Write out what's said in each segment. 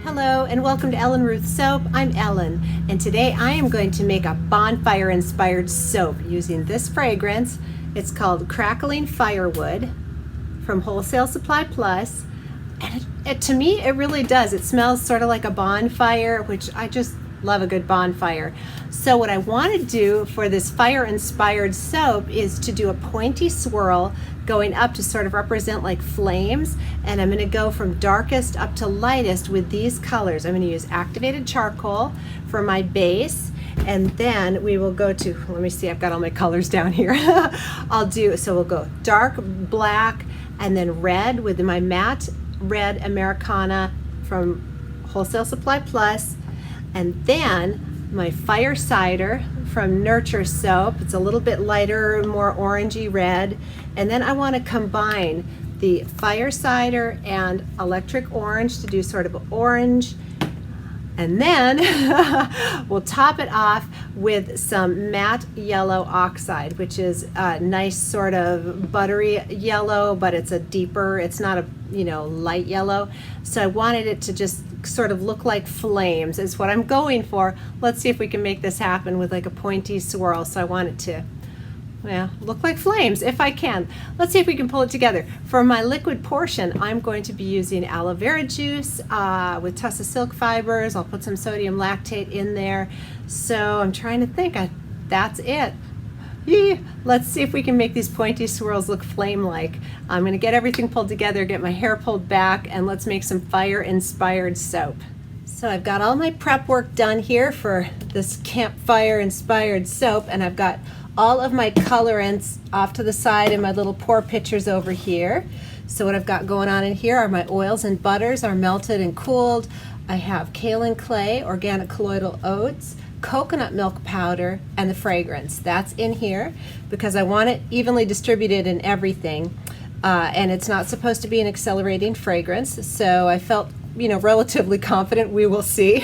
Hello and welcome to Ellen Ruth Soap. I'm Ellen and today I am going to make a bonfire inspired soap using this fragrance. It's called Crackling Firewood from Wholesale Supply Plus, and to me it really does. It smells sort of like a bonfire, which I just love a good bonfire. So what I want to do for this fire inspired soap is to do a pointy swirl going up to sort of represent like flames, and I'm going to go from darkest up to lightest with these colors. I'm going to use activated charcoal for my base, and then we will go to, let me see, I've got all my colors down here. So we'll go dark black and then red with my matte red Americana from Wholesale Supply Plus, and then my FIRESIDE from Nurture Soap. It's a little bit lighter, more orangey red. And then I want to combine the FIRESIDE and electric orange to do sort of orange. And then we'll top it off with some matte yellow oxide, which is a nice sort of buttery yellow, but it's a deeper, it's not a light yellow. So I wanted it to just sort of look like flames is what I'm going for. Let's see if we can make this happen with like a pointy swirl. So I want it to look like flames if I can. Let's see if we can pull it together. For my liquid portion, I'm going to be using aloe vera juice with tussa silk fibers. I'll put some sodium lactate in there. So I'm trying to think, that's it. Let's see if we can make these pointy swirls look flame-like. I'm going to get everything pulled together, get my hair pulled back, and let's make some fire-inspired soap. So I've got all my prep work done here for this campfire-inspired soap, and I've got all of my colorants off to the side and my little pour pitchers over here. So what I've got going on in here are my oils and butters are melted and cooled. I have kaolin clay, organic colloidal oats, coconut milk powder, and the fragrance. That's in here because I want it evenly distributed in everything. And it's not supposed to be an accelerating fragrance, so I felt relatively confident, we will see,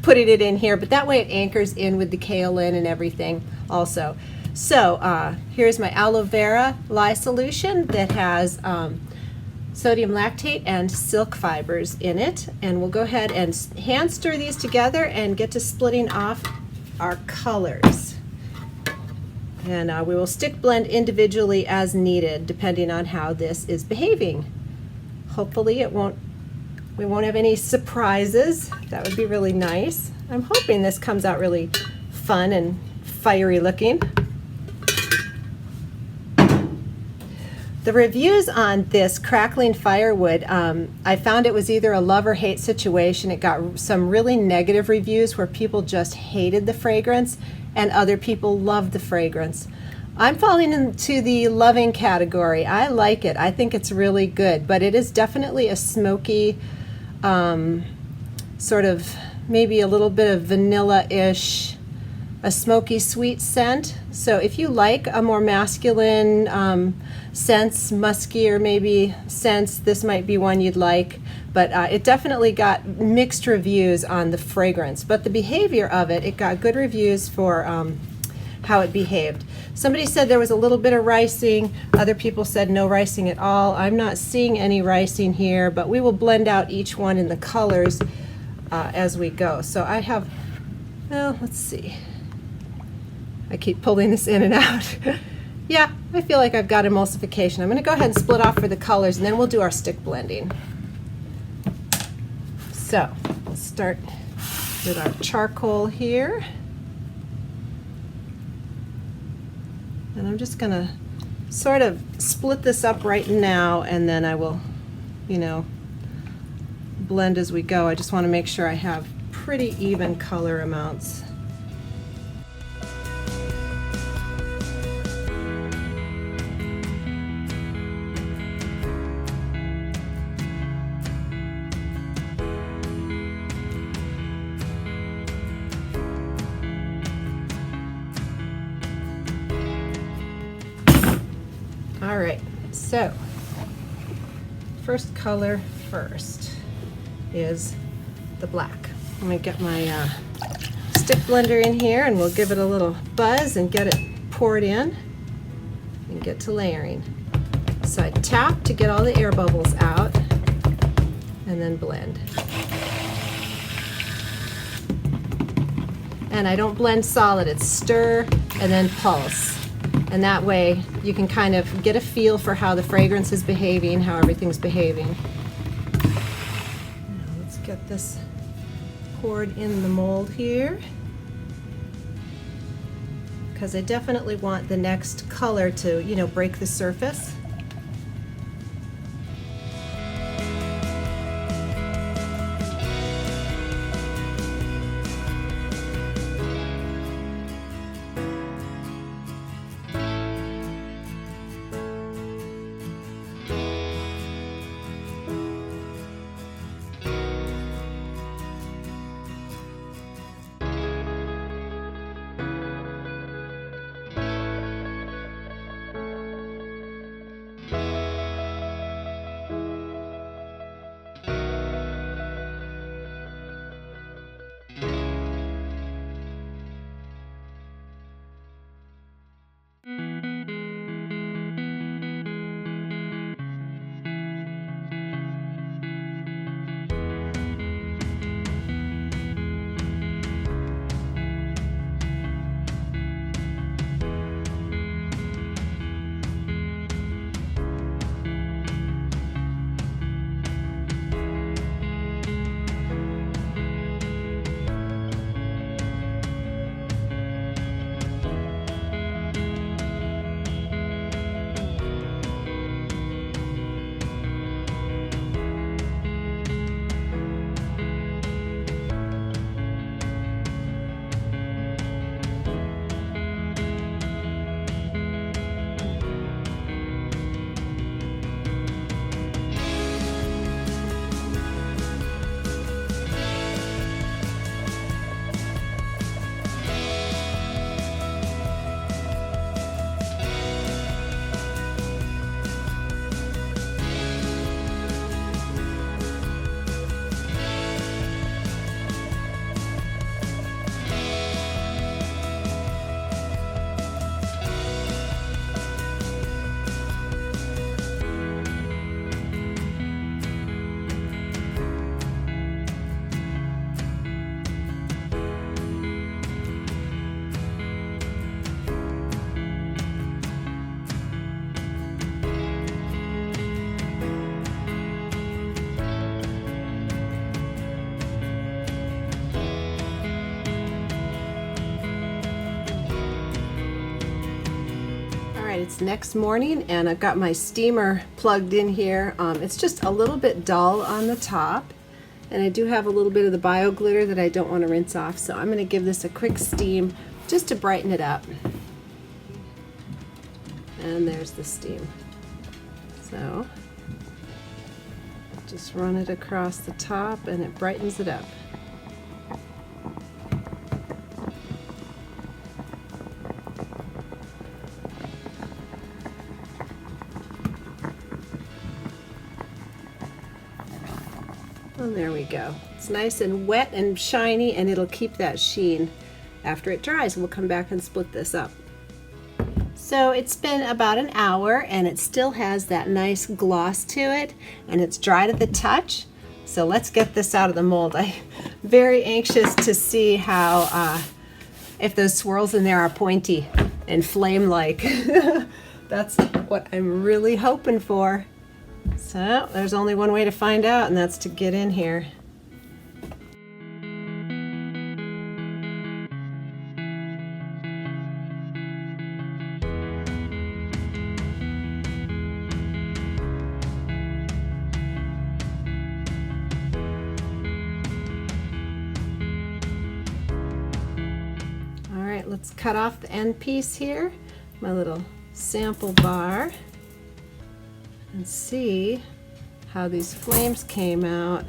putting it in here, but that way it anchors in with the kaolin and everything also. So here's my aloe vera lye solution that has sodium lactate and silk fibers in it, and we'll go ahead and hand stir these together and get to splitting off our colors. And we will stick blend individually as needed depending on how this is behaving. Hopefully we won't have any surprises. That would be really nice. I'm hoping this comes out really fun and fiery looking. The reviews on this Crackling Firewood, I found it was either a love or hate situation. It got some really negative reviews where people just hated the fragrance and other people loved the fragrance. I'm falling into the loving category. I like it. I think it's really good, but it is definitely a smoky, sort of maybe a little bit of vanilla-ish, a smoky sweet scent. So if you like a more masculine scents, muskier maybe scents, this might be one you'd like. But it definitely got mixed reviews on the fragrance. But the behavior of it, it got good reviews for how it behaved. Somebody said there was a little bit of ricing. Other people said no ricing at all. I'm not seeing any ricing here, but we will blend out each one in the colors as we go. So I have, well, let's see. I keep pulling this in and out. Yeah, I feel like I've got emulsification. I'm going to go ahead and split off for the colors, and then we'll do our stick blending. So let's start with our charcoal here. And I'm just going to sort of split this up right now, and then I will, blend as we go. I just want to make sure I have pretty even color amounts. All right, so first color first is the black. I'm gonna get my stick blender in here and we'll give it a little buzz and get it poured in and get to layering. So I tap to get all the air bubbles out and then blend. And I don't blend solid, it's stir and then pulse. And that way you can kind of get a feel for how the fragrance is behaving, how everything's behaving. Now let's get this poured in the mold here, because I definitely want the next color to, you know, break the surface. It's next morning and I've got my steamer plugged in here. It's just a little bit dull on the top, and I do have a little bit of the bio glitter that I don't want to rinse off, so I'm going to give this a quick steam just to brighten it up. And there's the steam. So just run it across the top and it brightens it up. And there we go. It's nice and wet and shiny, and it'll keep that sheen after it dries. We'll come back and split this up. So it's been about an hour and it still has that nice gloss to it, and it's dry to the touch. So let's get this out of the mold. I'm very anxious to see how, if those swirls in there are pointy and flame-like. That's what I'm really hoping for. So there's only one way to find out, and that's to get in here. All right, let's cut off the end piece here, my little sample bar, and see how these flames came out.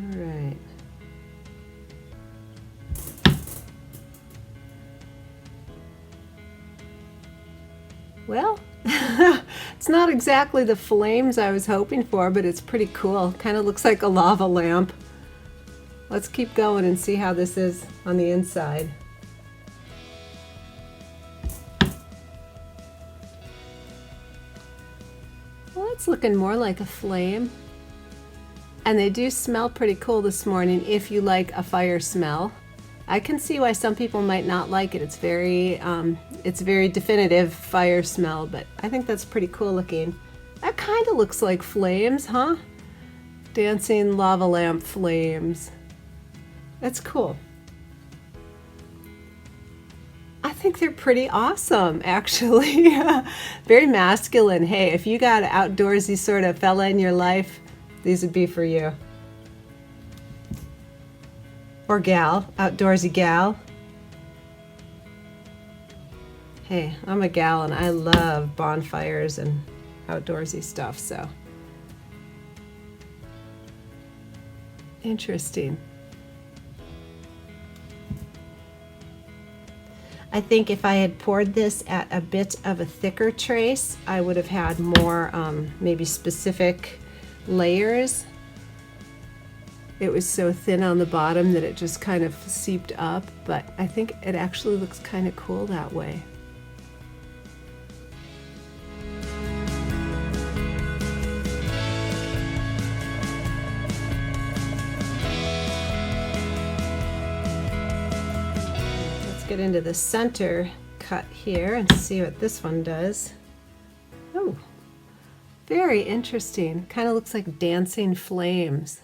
All right. Well, it's not exactly the flames I was hoping for, but it's pretty cool. Kind of looks like a lava lamp. Let's keep going and see how this is on the inside. Well, That's looking more like a flame. And they do smell pretty cool this morning if you like a fire smell. I can see why some people might not like it. It's very definitive fire smell, but I think that's pretty cool looking. That kind of looks like flames, huh? Dancing lava lamp flames. That's cool. I think they're pretty awesome, actually. Very masculine. Hey, if you got an outdoorsy sort of fella in your life, these would be for you. Or gal, outdoorsy gal. Hey, I'm a gal and I love bonfires and outdoorsy stuff, so. Interesting. I think if I had poured this at a bit of a thicker trace, I would have had more maybe specific layers. It was so thin on the bottom that it just kind of seeped up, but I think it actually looks kind of cool that way. Get into the center cut here and see what this one does. Oh, very interesting. Kind of looks like dancing flames.